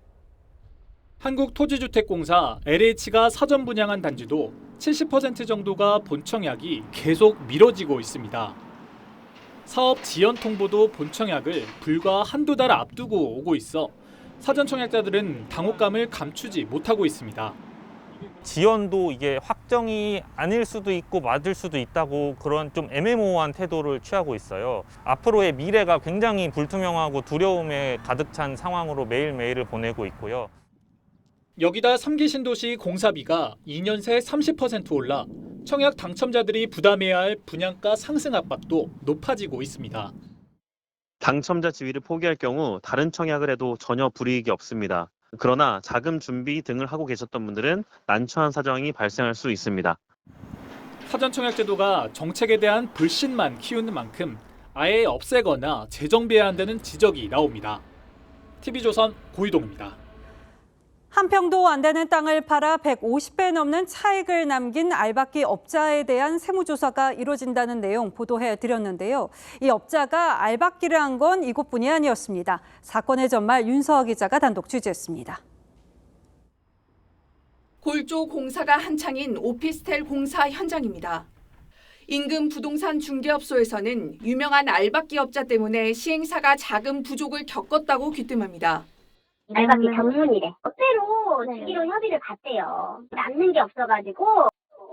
한국토지주택공사 LH가 사전 분양한 단지도 70% 정도가 본청약이 계속 미뤄지고 있습니다. 사업 지연 통보도 본청약을 불과 한두 달 앞두고 오고 있어 사전 청약자들은 당혹감을 감추지 못하고 있습니다.
지연도 이게 확정이 아닐 수도 있고 맞을 수도 있다고 그런 좀 애매모호한 태도를 취하고 있어요. 앞으로의 미래가 굉장히 불투명하고 두려움에 가득 찬 상황으로 매일매일을 보내고 있고요.
여기다 3기 신도시 공사비가 2년 새 30% 올라 청약 당첨자들이 부담해야 할 분양가 상승 압박도 높아지고 있습니다.
당첨자 지위를 포기할 경우 다른 청약을 해도 전혀 불이익이 없습니다. 그러나 자금 준비 등을 하고 계셨던 분들은 난처한 사정이 발생할 수 있습니다.
사전청약 제도가 정책에 대한 불신만 키우는 만큼 아예 없애거나 재정비해야 한다는 지적이 나옵니다. TV조선 고희동입니다.
한 평도 안 되는 땅을 팔아 150배 넘는 차익을 남긴 알박기 업자에 대한 세무조사가 이루어진다는 내용 보도해드렸는데요. 이 업자가 알박기를 한 건 이곳뿐이 아니었습니다. 사건의 전말 윤서아 기자가 단독 취재했습니다.
골조 공사가 한창인 오피스텔 공사 현장입니다. 인근 부동산 중개업소에서는 유명한 알박기 업자 때문에 시행사가 자금 부족을 겪었다고 귀뜸합니다.
알박기 전문이래. 때로 주기로 협의를 갔대요. 남는 게 없어가지고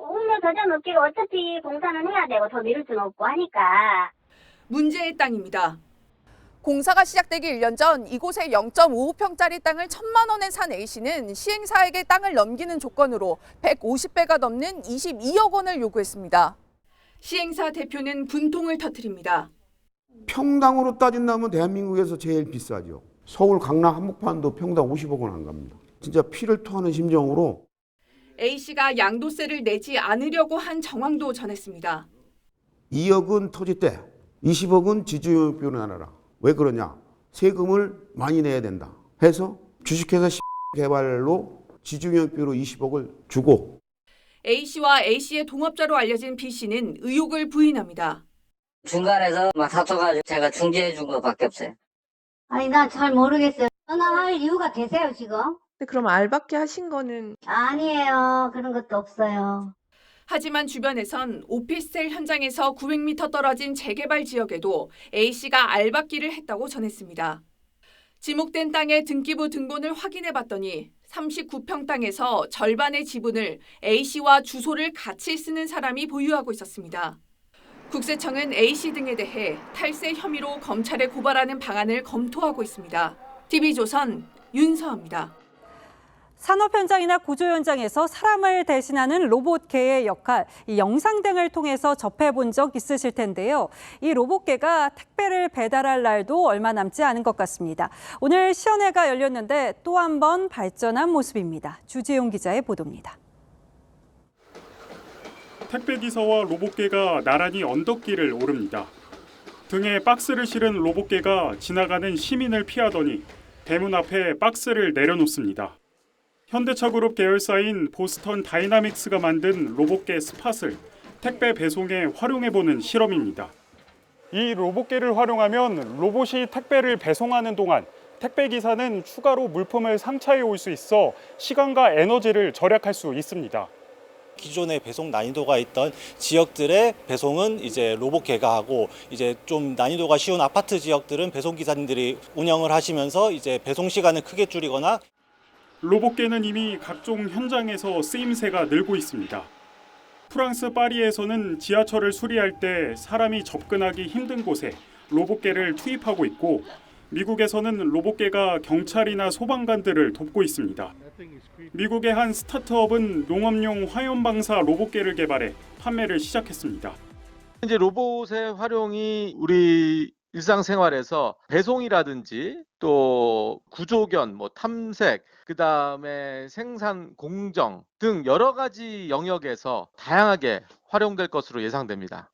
홈료 젖어놓기로 어차피 공사는 해야 되고 더 미룰 수는 없고 하니까.
문제의 땅입니다. 공사가 시작되기 1년 전 이곳에 0.55평짜리 땅을 1,000만 원에 산 A씨는 시행사에게 땅을 넘기는 조건으로 150배가 넘는 22억 원을 요구했습니다. 시행사 대표는 분통을 터뜨립니다.
평당으로 따진다면 대한민국에서 제일 비싸죠. 서울 강남 한복판도 평당 50억 원 안 갑니다. 진짜 피를 토하는 심정으로
A씨가 양도세를 내지 않으려고 한 정황도 전했습니다.
2억은 토지세, 20억은 지주용역비로 내놔라. 왜 그러냐? 세금을 많이 내야 된다 해서 주식회사 개발로 지주용역비로 20억을 주고
A씨와 A씨의 동업자로 알려진 B씨는 의혹을 부인합니다.
중간에서 막 다퉈가지고 제가 중재해 준 것밖에 없어요. 아니 나 잘 모르겠어요. 전화할 이유가 되세요 지금?
그럼 알박기 하신 거는?
아니에요. 그런 것도 없어요.
하지만 주변에선 오피스텔 현장에서 900m 떨어진 재개발 지역에도 A씨가 알박기를 했다고 전했습니다. 지목된 땅의 등기부 등본을 확인해봤더니 39평 땅에서 절반의 지분을 A씨와 주소를 같이 쓰는 사람이 보유하고 있었습니다. 국세청은 A씨 등에 대해 탈세 혐의로 검찰에 고발하는 방안을 검토하고 있습니다. TV조선 윤서아입니다.
산업 현장이나 구조 현장에서 사람을 대신하는 로봇개의 역할, 이 영상 등을 통해서 접해본 적 있으실 텐데요. 이 로봇개가 택배를 배달할 날도 얼마 남지 않은 것 같습니다. 오늘 시연회가 열렸는데 또 한 번 발전한 모습입니다. 주지용 기자의 보도입니다.
택배기사와 로봇개가 나란히 언덕길을 오릅니다. 등에 박스를 실은 로봇개가 지나가는 시민을 피하더니 대문 앞에 박스를 내려놓습니다. 현대차그룹 계열사인 보스턴 다이나믹스가 만든 로봇개 스팟을 택배 배송에 활용해보는 실험입니다. 이 로봇개를 활용하면 로봇이 택배를 배송하는 동안 택배기사는 추가로 물품을 상차해 올 수 있어 시간과 에너지를 절약할 수 있습니다.
기존의 배송 난이도가 있던 지역들의 배송은 이제 로봇개가 하고 이제 좀 난이도가 쉬운 아파트 지역들은 배송 기사님들이 운영을 하시면서 이제 배송 시간을 크게 줄이거나
로봇개는 이미 각종 현장에서 쓰임새가 늘고 있습니다. 프랑스 파리에서는 지하철을 수리할 때 사람이 접근하기 힘든 곳에 로봇개를 투입하고 있고 미국에서는 로봇개가 경찰이나 소방관들을 돕고 있습니다. 미국의 한 스타트업은 농업용 화염방사 로봇개를 개발해 판매를 시작했습니다.
이제 로봇의 활용이 우리 일상생활에서 배송이라든지 또 구조견, 탐색, 그다음에 생산 공정 등 여러 가지 영역에서 다양하게 활용될 것으로 예상됩니다.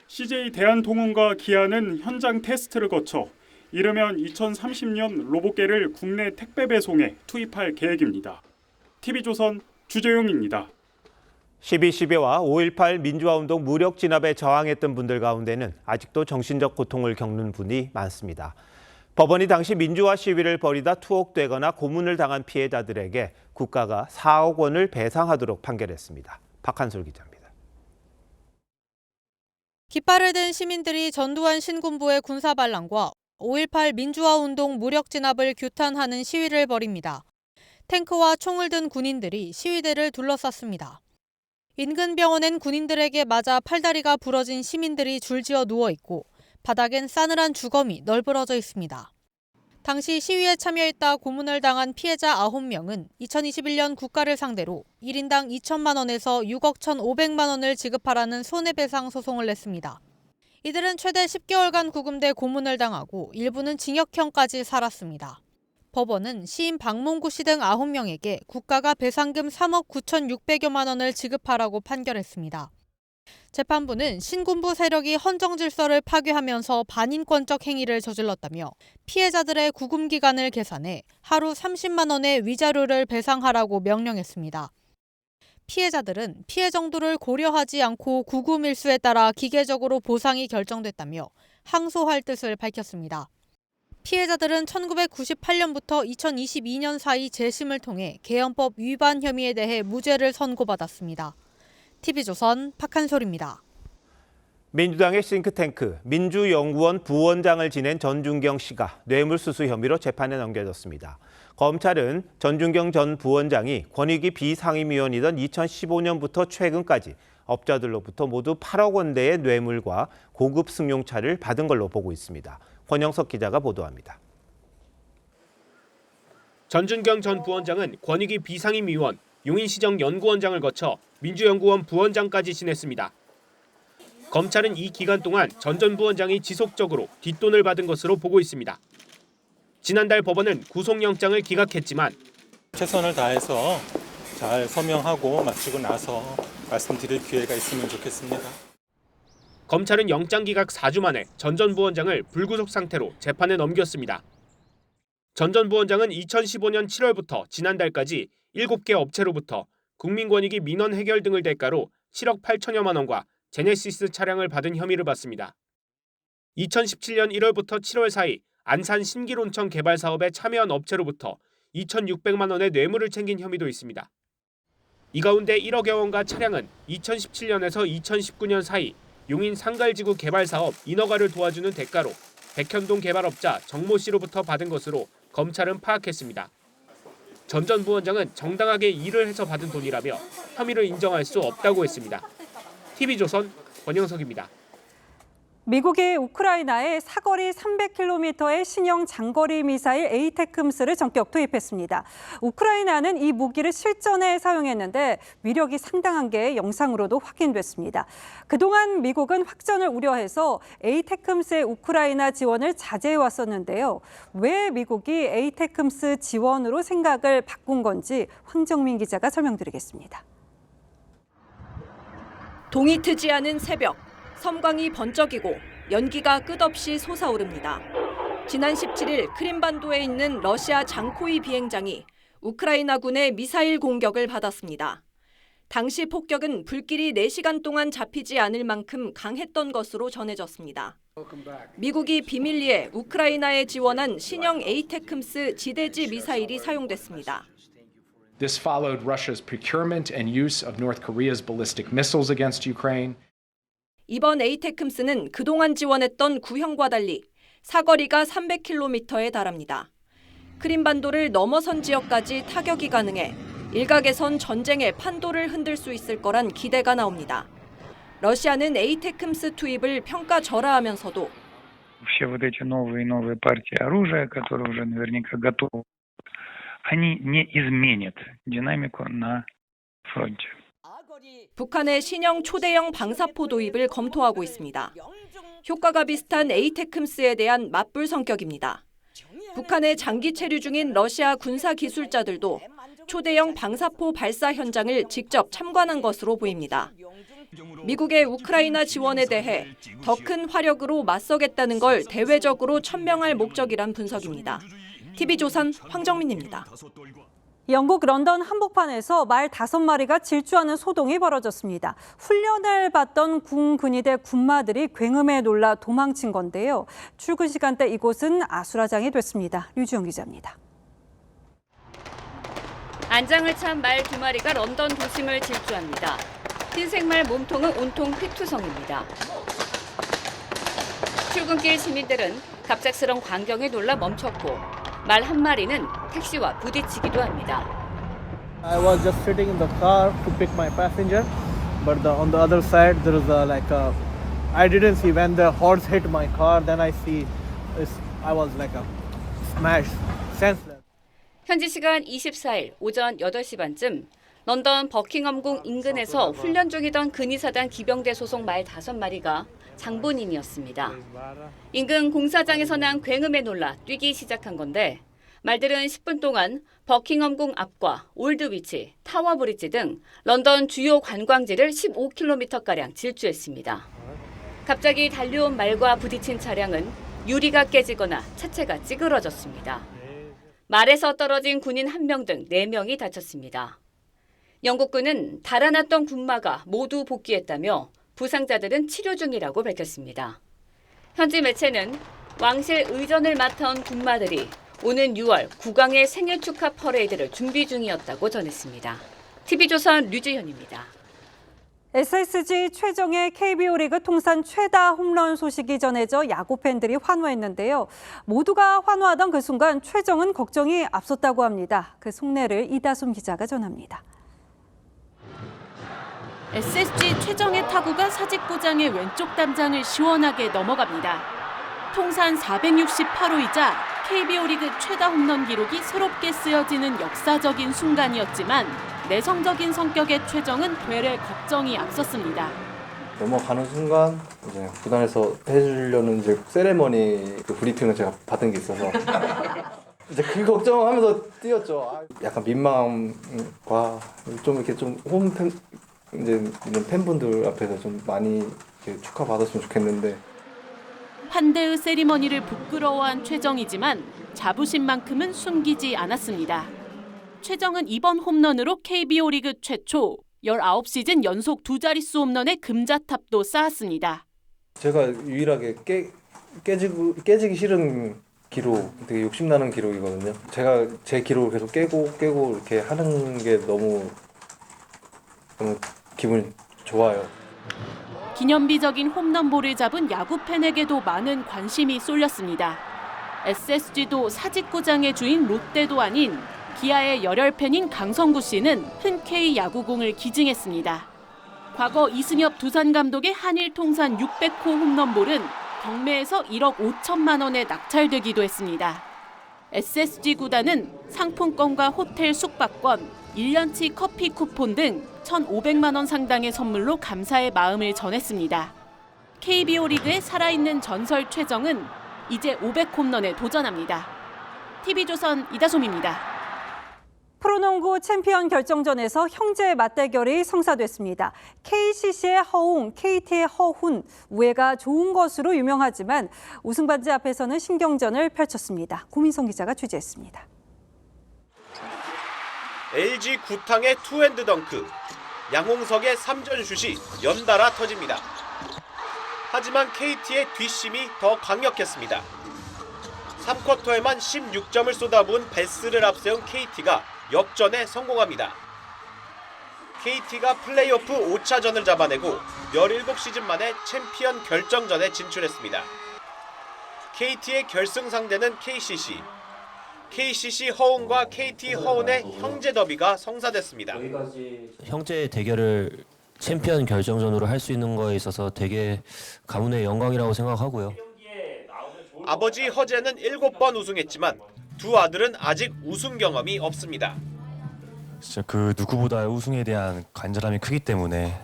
CJ 대한통운과 기아는 현장 테스트를 거쳐 이르면 2030년 로봇개를 국내 택배 배송에 투입할 계획입니다. TV조선 주재용입니다.
12.12와 5.18 민주화운동 무력 진압에 저항했던 분들 가운데는 아직도 정신적 고통을 겪는 분이 많습니다. 법원이 당시 민주화 시위를 벌이다 투옥되거나 고문을 당한 피해자들에게 국가가 4억 원을 배상하도록 판결했습니다. 박한솔 기자입니다.
깃발을 든 시민들이 전두환 신군부의 군사반란과 5.18 민주화운동 무력 진압을 규탄하는 시위를 벌입니다. 탱크와 총을 든 군인들이 시위대를 둘러쌌습니다. 인근 병원엔 군인들에게 맞아 팔다리가 부러진 시민들이 줄지어 누워있고 바닥엔 싸늘한 주검이 널브러져 있습니다. 당시 시위에 참여했다 고문을 당한 피해자 9명은 2021년 국가를 상대로 1인당 2천만 원에서 6억 1,500만 원을 지급하라는 손해배상 소송을 냈습니다. 이들은 최대 10개월간 구금돼 고문을 당하고 일부는 징역형까지 살았습니다. 법원은 시인 박몽구 씨 등 9명에게 국가가 배상금 3억 9,600여만 원을 지급하라고 판결했습니다. 재판부는 신군부 세력이 헌정 질서를 파괴하면서 반인권적 행위를 저질렀다며 피해자들의 구금 기간을 계산해 하루 30만 원의 위자료를 배상하라고 명령했습니다. 피해자들은 피해 정도를 고려하지 않고 구금 일수에 따라 기계적으로 보상이 결정됐다며 항소할 뜻을 밝혔습니다. 피해자들은 1998년부터 2022년 사이 재심을 통해 개헌법 위반 혐의에 대해 무죄를 선고받았습니다. TV조선 박한솔입니다.
민주당의 싱크탱크 민주연구원 부원장을 지낸 전준경 씨가 뇌물수수 혐의로 재판에 넘겨졌습니다. 검찰은 전준경 전 부원장이 권익위 비상임위원이던 2015년부터 최근까지 업자들로부터 모두 8억 원대의 뇌물과 고급 승용차를 받은 걸로 보고 있습니다. 권영석 기자가 보도합니다.
전준경 전 부원장은 권익위 비상임위원, 용인시정연구원장을 거쳐 민주연구원 부원장까지 지냈습니다. 검찰은 이 기간 동안 전 부원장이 지속적으로 뒷돈을 받은 것으로 보고 있습니다. 지난달 법원은 구속영장을 기각했지만
최선을 다해서 잘 서명하고 마치고 나서 말씀드릴 기회가 있으면 좋겠습니다.
검찰은 영장 기각 4주 만에 전 부원장을 불구속 상태로 재판에 넘겼습니다. 전 부원장은 2015년 7월부터 지난달까지 7개 업체로부터 국민권익위 민원 해결 등을 대가로 7억 8천여만 원과 제네시스 차량을 받은 혐의를 받습니다. 2017년 1월부터 7월 사이 안산 신길온천 개발 사업에 참여한 업체로부터 2,600만 원의 뇌물을 챙긴 혐의도 있습니다. 이 가운데 1억여 원가 차량은 2017년에서 2019년 사이 용인 상갈지구 개발 사업 인허가를 도와주는 대가로 백현동 개발업자 정모 씨로부터 받은 것으로 검찰은 파악했습니다. 전 부원장은 정당하게 일을 해서 받은 돈이라며 혐의를 인정할 수 없다고 했습니다. TV조선 권영석입니다.
미국이 우크라이나에 사거리 300km의 신형 장거리 미사일 에이테크스를 전격 투입했습니다. 우크라이나는 이 무기를 실전에 사용했는데 위력이 상당한 게 영상으로도 확인됐습니다. 그동안 미국은 확전을 우려해서 에이테크스의 우크라이나 지원을 자제해왔었는데요. 왜 미국이 에이테크스 지원으로 생각을 바꾼 건지 황정민 기자가 설명드리겠습니다.
동이 트지 않은 새벽. 섬광이 번쩍이고 연기가 끝없이 솟아오릅니다. 지난 17일 크림반도에 있는 러시아 장코이 비행장이 우크라이나군의 미사일 공격을 받았습니다. 당시 폭격은 불길이 4시간 동안 잡히지 않을 만큼 강했던 것으로 전해졌습니다. 미국이 비밀리에 우크라이나에 지원한 신형 에이테크스 지대지 미사일이 사용됐습니다.
This followed Russia's procurement and use of North Korea's ballistic missiles against Ukraine.
이번 에이테크스는 그동안 지원했던 구형과 달리 사거리가 300km에 달합니다. 크림반도를 넘어선 지역까지 타격이 가능해 일각에선 전쟁의 판도를 흔들 수 있을 거란 기대가 나옵니다. 러시아는 에이테크스 투입을 평가절하하면서도
Все вот эти новые партии оружия, которые уже наверняка готовы, они не изменят динамику на фронте.
북한의 신형 초대형 방사포 도입을 검토하고 있습니다. 효과가 비슷한 에이테크스에 대한 맞불 성격입니다. 북한의 장기 체류 중인 러시아 군사 기술자들도 초대형 방사포 발사 현장을 직접 참관한 것으로 보입니다. 미국의 우크라이나 지원에 대해 더 큰 화력으로 맞서겠다는 걸 대외적으로 천명할 목적이란 분석입니다. TV조선 황정민입니다.
영국 런던 한복판에서 말 5마리가 질주하는 소동이 벌어졌습니다. 훈련을 받던 군인대 군마들이 굉음에 놀라 도망친 건데요. 출근 시간대 이곳은 아수라장이 됐습니다. 류지영 기자입니다.
안장을 찬 말 2마리가 런던 도심을 질주합니다. 흰색 말 몸통은 온통 피투성입니다. 출근길 시민들은 갑작스런 광경에 놀라 멈췄고 말 1마리는 택시와 부딪히기도 합니다.
I was just sitting in the car to pick my passenger, but on the other side there is I didn't see when the horse hit my car. Then I was like a smashed, senseless.
현지 시간 24일 오전 8시 반쯤 런던 버킹엄궁 인근에서 훈련 중이던 근위사단 기병대 소속 말 5마리가 장본인이었습니다. 인근 공사장에서 난 굉음에 놀라 뛰기 시작한 건데 말들은 10분 동안 버킹엄궁 앞과 올드위치, 타워브리지 등 런던 주요 관광지를 15km가량 질주했습니다. 갑자기 달려온 말과 부딪힌 차량은 유리가 깨지거나 차체가 찌그러졌습니다. 말에서 떨어진 군인 1명 등 4명이 다쳤습니다. 영국군은 달아났던 군마가 모두 복귀했다며 부상자들은 치료 중이라고 밝혔습니다. 현지 매체는 왕실 의전을 맡아온 군마들이 오는 6월 국왕의 생일 축하 퍼레이드를 준비 중이었다고 전했습니다. TV조선 류지현입니다.
SSG 최정의 KBO 리그 통산 최다 홈런 소식이 전해져 야구 팬들이 환호했는데요. 모두가 환호하던 그 순간 최정은 걱정이 앞섰다고 합니다. 그 속내를 이다솜 기자가 전합니다.
SSG 최정의 타구가 사직구장의 왼쪽 담장을 시원하게 넘어갑니다. 통산 468호이자 KBO 리그 최다 홈런 기록이 새롭게 쓰여지는 역사적인 순간이었지만 내성적인 성격의 최정은 되레 걱정이 앞섰습니다.
넘어가는 순간 이제 구단에서 해주려는 이제 세레머니 그 브리핑을 제가 받은 게 있어서 이제 그 걱정하면서 뛰었죠. 약간 민망함과 좀 이렇게 좀 홈팬 이제 이런 팬분들 앞에서 좀 많이 축하받았으면 좋겠는데.
환대의 세리머니를 부끄러워한 최정이지만 자부심만큼은 숨기지 않았습니다. 최정은 이번 홈런으로 KBO 리그 최초 19시즌 연속 2자릿수 홈런의 금자탑도 쌓았습니다.
제가 유일하게 깨지기 싫은 기록, 되게 욕심나는 기록이거든요. 제가 제 기록을 계속 깨고 이렇게 하는 게 너무 기분이 좋아요.
기념비적인 홈런볼을 잡은 야구팬에게도 많은 관심이 쏠렸습니다. SSG도 사직구장의 주인 롯데도 아닌 기아의 열혈팬인 강성구 씨는 흔쾌히 야구공을 기증했습니다. 과거 이승엽 두산 감독의 한일 통산 600호 홈런볼은 경매에서 1억 5천만 원에 낙찰되기도 했습니다. SSG 구단은 상품권과 호텔 숙박권, 1년치 커피 쿠폰 등 1,500만 원 상당의 선물로 감사의 마음을 전했습니다. KBO 리그의 살아있는 전설 최정은 이제 500홈런에 도전합니다. TV조선 이다솜입니다.
프로농구 챔피언 결정전에서 형제 맞대결이 성사됐습니다. KCC의 허웅, KT의 허훈, 우애가 좋은 것으로 유명하지만 우승반지 앞에서는 신경전을 펼쳤습니다. 고민성 기자가 취재했습니다.
LG 구탕의 투핸드 덩크, 양홍석의 3점 슛이 연달아 터집니다. 하지만 KT의 뒷심이 더 강력했습니다. 3쿼터에만 16점을 쏟아부은 베스를 앞세운 KT가 역전에 성공합니다. KT가 플레이오프 5차전을 잡아내고 17시즌 만에 챔피언 결정전에 진출했습니다. KT의 결승 상대는 KCC. KCC 허운과 KT 허운의 형제 더비가 성사됐습니다.
형제 대결을 챔피언 결정전으로 할 수 있는 거에 있어서 되게 가문의 영광이라고 생각하고요.
아버지 허재는 7번 우승했지만 두 아들은 아직 우승 경험이 없습니다.
진짜 그 누구보다 우승에 대한 간절함이 크기 때문에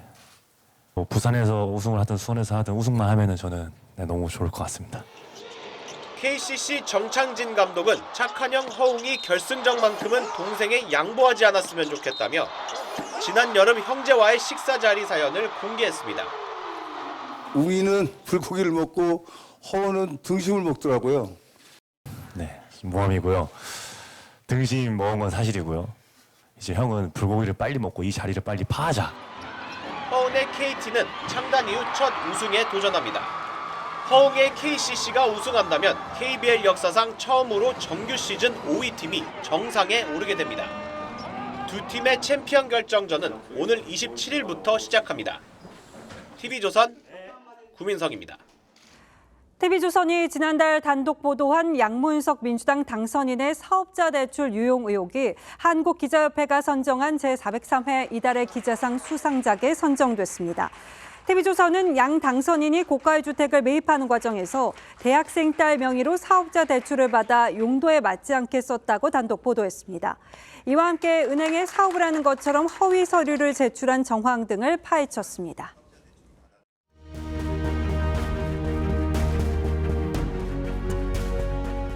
뭐 부산에서 우승을 하든 수원에서 하든 우승만 하면은 저는 너무 좋을 것 같습니다.
KCC 정창진 감독은 착한 형 허웅이 결승전만큼은 동생에 양보하지 않았으면 좋겠다며 지난 여름 형제와의 식사 자리 사연을 공개했습니다.
웅이는 불고기를 먹고 허우는 등심을 먹더라고요.
네, 모함이고요. 등심 먹은 건 사실이고요. 이제 형은 불고기를 빨리 먹고 이 자리를 빨리 파하자.
허웅의 KT는 창단 이후 첫 우승에 도전합니다. 허웅의 KCC가 우승한다면 KBL 역사상 처음으로 정규 시즌 5위 팀이 정상에 오르게 됩니다. 두 팀의 챔피언 결정전은 오늘 27일부터 시작합니다. TV조선 구민성입니다.
TV조선이 지난달 단독 보도한 양문석 민주당 당선인의 사업자 대출 유용 의혹이 한국기자협회가 선정한 제403회 이달의 기자상 수상작에 선정됐습니다. TV조선은 양 당선인이 고가의 주택을 매입하는 과정에서 대학생 딸 명의로 사업자 대출을 받아 용도에 맞지 않게 썼다고 단독 보도했습니다. 이와 함께 은행에 사업을 하는 것처럼 허위 서류를 제출한 정황 등을 파헤쳤습니다.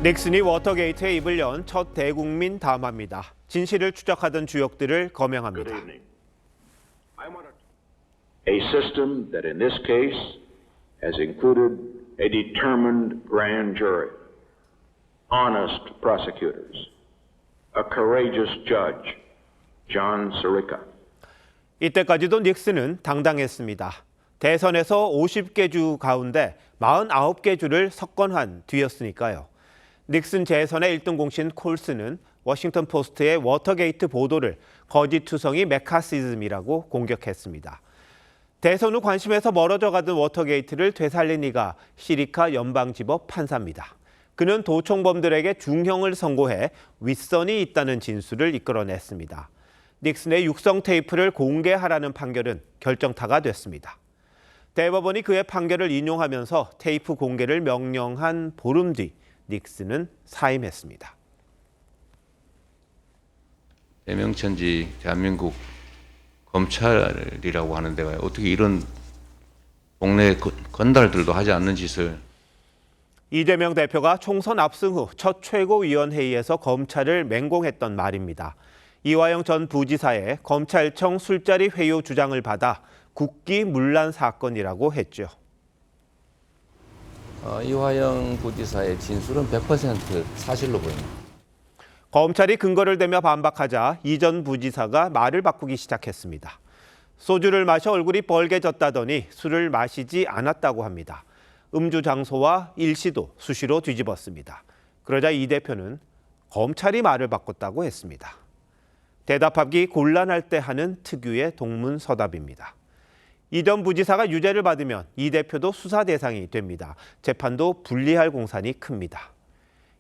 닉슨이 워터게이트에 입을 연 첫 대국민 담화입니다. 진실을 추적하던 주역들을 거명합니다.
A system that in this case has included a determined grand jury, honest prosecutors, a courageous judge, John Sirica.
이때까지도 닉슨은 당당했습니다. 대선에서 50개 주 가운데 49개 주를 석권한 뒤였으니까요. 닉슨 재선의 1등 공신 콜스는 워싱턴 포스트의 워터게이트 보도를 거짓투성이 메카시즘이라고 공격했습니다. 대선 후 관심에서 멀어져 가던 워터게이트를 되살린 이가 시리카 연방지법 판사입니다. 그는 도청범들에게 중형을 선고해 윗선이 있다는 진술을 이끌어냈습니다. 닉슨의 육성 테이프를 공개하라는 판결은 결정타가 됐습니다. 대법원이 그의 판결을 인용하면서 테이프 공개를 명령한 보름 뒤 닉슨은 사임했습니다.
대명천지 대한민국 검찰이라고 하는 데가 어떻게 이런 동네 건달들도 하지 않는 짓을.
이재명 대표가 총선 압승 후 첫 최고위원회의에서 검찰을 맹공했던 말입니다. 이화영 전 부지사의 검찰청 술자리 회유 주장을 받아 국기문란 사건이라고 했죠.
이화영 부지사의 진술은 100% 사실로 보입니다.
검찰이 근거를 대며 반박하자 이 전 부지사가 말을 바꾸기 시작했습니다. 소주를 마셔 얼굴이 벌개졌다더니 술을 마시지 않았다고 합니다. 음주 장소와 일시도 수시로 뒤집었습니다. 그러자 이 대표는 검찰이 말을 바꿨다고 했습니다. 대답하기 곤란할 때 하는 특유의 동문서답입니다. 이 전 부지사가 유죄를 받으면 이 대표도 수사 대상이 됩니다. 재판도 불리할 공산이 큽니다.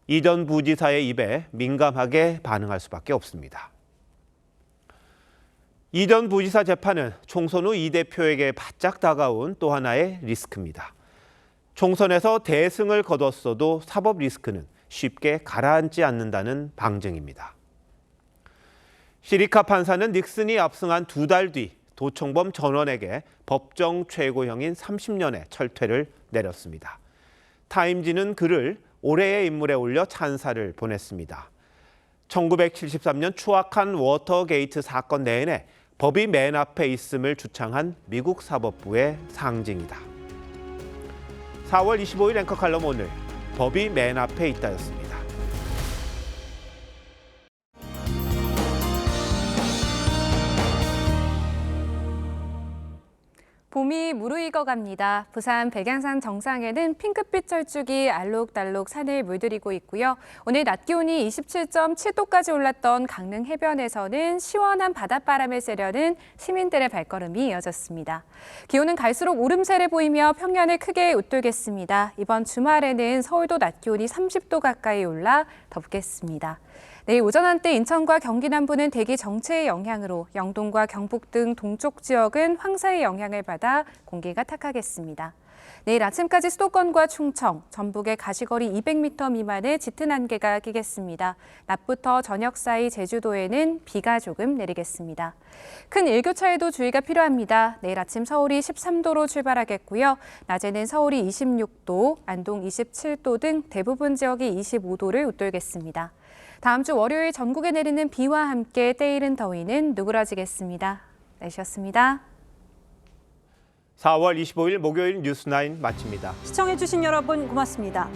이 전 부지사의 입에 민감하게 반응할 수밖에 없습니다. 이 전 부지사 재판은 총선 후 이 대표에게 바짝 다가온 또 하나의 리스크입니다. 총선에서 대승을 거뒀어도 사법 리스크는 쉽게 가라앉지 않는다는 방증입니다. 시리카 판사는 닉슨이 압승한 2달 뒤 도청범 전원에게 법정 최고형인 30년의 철퇴를 내렸습니다. 타임지는 그를 올해의 인물에 올려 찬사를 보냈습니다. 1973년 추악한 워터게이트 사건 내내 법이 맨 앞에 있음을 주창한 미국 사법부의 상징이다. 4월 25일 앵커 칼럼 오늘 법이 맨 앞에 있다였습니다.
봄이 무르익어갑니다. 부산 백양산 정상에는 핑크빛 철쭉이 알록달록 산을 물들이고 있고요. 오늘 낮 기온이 27.7도까지 올랐던 강릉 해변에서는 시원한 바닷바람을 쐬려는 시민들의 발걸음이 이어졌습니다. 기온은 갈수록 오름세를 보이며 평년을 크게 웃돌겠습니다. 이번 주말에는 서울도 낮 기온이 30도 가까이 올라 덥겠습니다. 내일 오전 한때 인천과 경기 남부는 대기 정체의 영향으로 영동과 경북 등 동쪽 지역은 황사의 영향을 받아 공기가 탁하겠습니다. 내일 아침까지 수도권과 충청, 전북의 가시거리 200m 미만의 짙은 안개가 끼겠습니다. 낮부터 저녁 사이 제주도에는 비가 조금 내리겠습니다. 큰 일교차에도 주의가 필요합니다. 내일 아침 서울이 13도로 출발하겠고요. 낮에는 서울이 26도, 안동 27도 등 대부분 지역이 25도를 웃돌겠습니다. 다음 주 월요일 전국에 내리는 비와 함께 때이른 더위는 누그러지겠습니다. 날씨였습니다.
4월 25일 목요일 뉴스9 마칩니다.
시청해주신 여러분 고맙습니다.